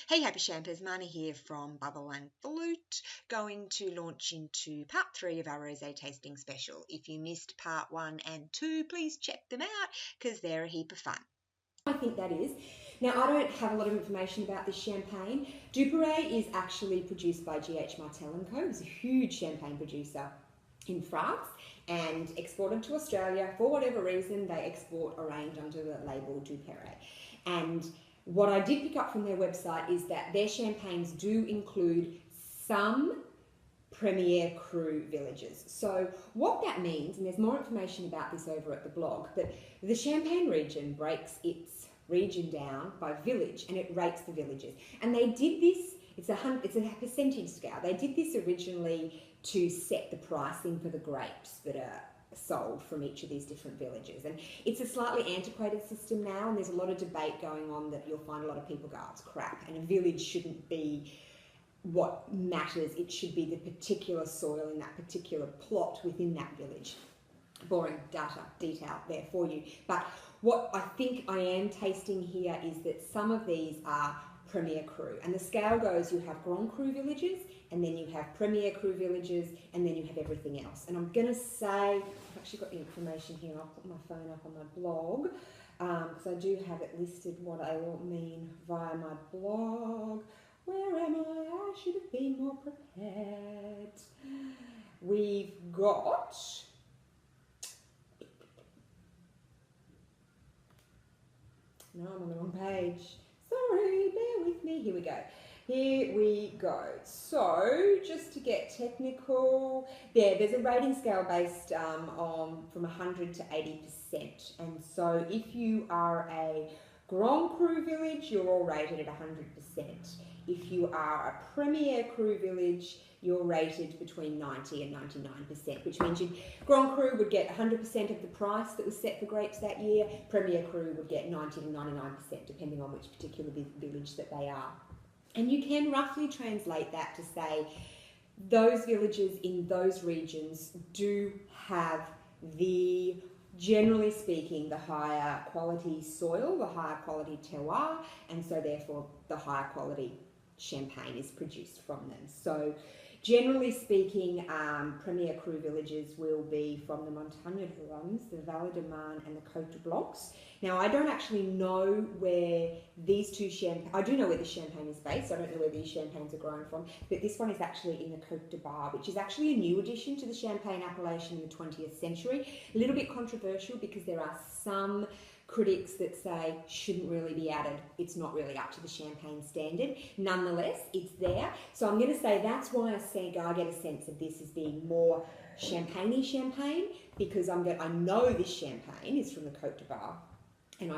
Hey Happy Champers, Marnie here from Bubble and Flute, going to launch into part 3 of our Rosé tasting special. If you missed part 1 and 2, please check them out because they're a heap of fun. I think that is. Now, I don't have a lot of information about this champagne. Duperret is actually produced by GH Martel & Co. It's a huge champagne producer in France and exported to Australia. For whatever reason, they export a range under the label Duperret. And what I did pick up from their website is that their champagnes do include some Premier Cru villages. So what that means, and there's more information about this over at the blog, but the Champagne region breaks its region down by village and it rates the villages. And they did this, it's a percentage scale. They did this originally to set the pricing for the grapes that are sold from each of these different villages. And it's a slightly antiquated system now, and there's a lot of debate going on that you'll find a lot of people go, oh, it's crap, and a village shouldn't be what matters. It should be the particular soil in that particular plot within that village. Boring detail there for you. But what I think I am tasting here is that some of these are Premier Cru. And the scale goes, you have Grand Cru villages, and then you have Premier Cru villages, and then you have everything else. And I'm going to say, I've actually got the information here. I'll put my phone up on my blog, because I do have it listed what I will mean via my blog. Where am I? I should have been more prepared. We've got... No, I'm on the wrong page. Sorry, bear with me. Here we go. Here we go. So, just to get technical, there's a rating scale based on from 100 to 80%. And so, if you are a Grand Cru village, you're all rated at 100%. If you are a Premier Cru village, you're rated between 90 and 99%, which means Grand Cru would get 100% of the price that was set for grapes that year. Premier Cru would get 90 to 99%, depending on which particular village that they are. And you can roughly translate that to say those villages in those regions do have the, generally speaking, the higher quality soil, the higher quality terroir, and so therefore the higher quality champagne is produced from them. So generally speaking, Premier Cru villages will be from the Montagne de Rums, the Vallée de Marne and the Côte de Blancs. Now, I don't actually know where these two champagne, I do know where the champagne is based, I don't know where these champagnes are grown from, but this one is actually in the Côte de Bar, which is actually a new addition to the champagne appellation in the 20th century. A little bit controversial because there are some critics that say shouldn't really be added. It's not really up to the champagne standard. Nonetheless, it's there. So I'm going to say that's why I get a sense of this as being more champagne-y champagne, because I know this champagne is from the Côte de Bar. And I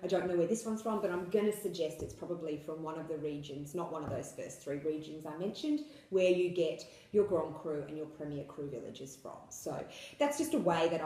don't know where this one's from, but I'm going to suggest it's probably from one of the regions, not one of those first 3 regions I mentioned, where you get your Grand Cru and your Premier Cru villages from. So that's just a way that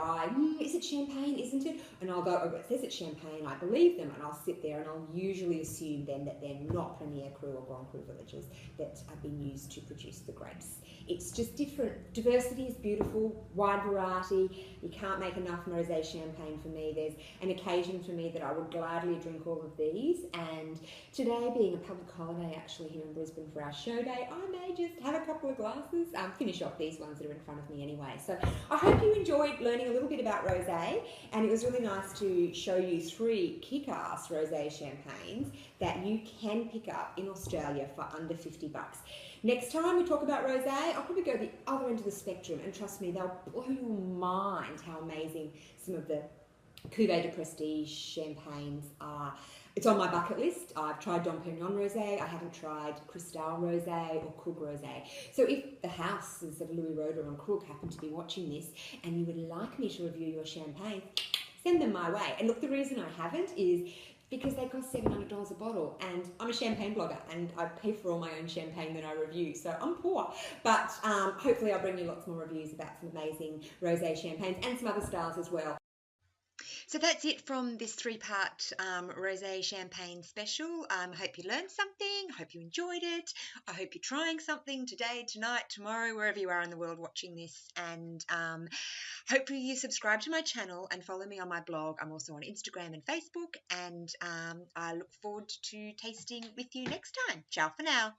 is it champagne, isn't it? And I'll go, oh, it says it's champagne, I believe them, and I'll sit there and I'll usually assume then that they're not Premier Cru or Grand Cru villages that have been used to produce the grapes. It's just different. Diversity is beautiful, wide variety. You can't make enough rosé champagne for me. There's an occasion for me that I would gladly drink all of these, and today being a public holiday actually here in Brisbane for our show day, I may just have a couple of glasses, finish off these ones that are in front of me anyway. So I hope you enjoyed learning a little bit about rosé, and it was really nice to show you 3 kick-ass rosé champagnes that you can pick up in Australia for under $50. Next time we talk about rosé, I'll probably go the other end of the spectrum, and trust me, they'll blow your mind how amazing some of the Cuvée de Prestige champagnes are. It's on my bucket list. I've tried Dom Pérignon Rosé. I haven't tried Cristal Rosé or Krug Rosé. So if the houses of Louis Roeder and Krug happen to be watching this and you would like me to review your champagne, send them my way. And look, the reason I haven't is because they cost $700 a bottle, and I'm a champagne blogger and I pay for all my own champagne that I review, so I'm poor. But hopefully I'll bring you lots more reviews about some amazing rosé champagnes and some other styles as well. So that's it from this three-part rosé champagne special. I hope you learned something. I hope you enjoyed it. I hope you're trying something today, tonight, tomorrow, wherever you are in the world watching this. And hopefully you subscribe to my channel and follow me on my blog. I'm also on Instagram and Facebook. And I look forward to tasting with you next time. Ciao for now.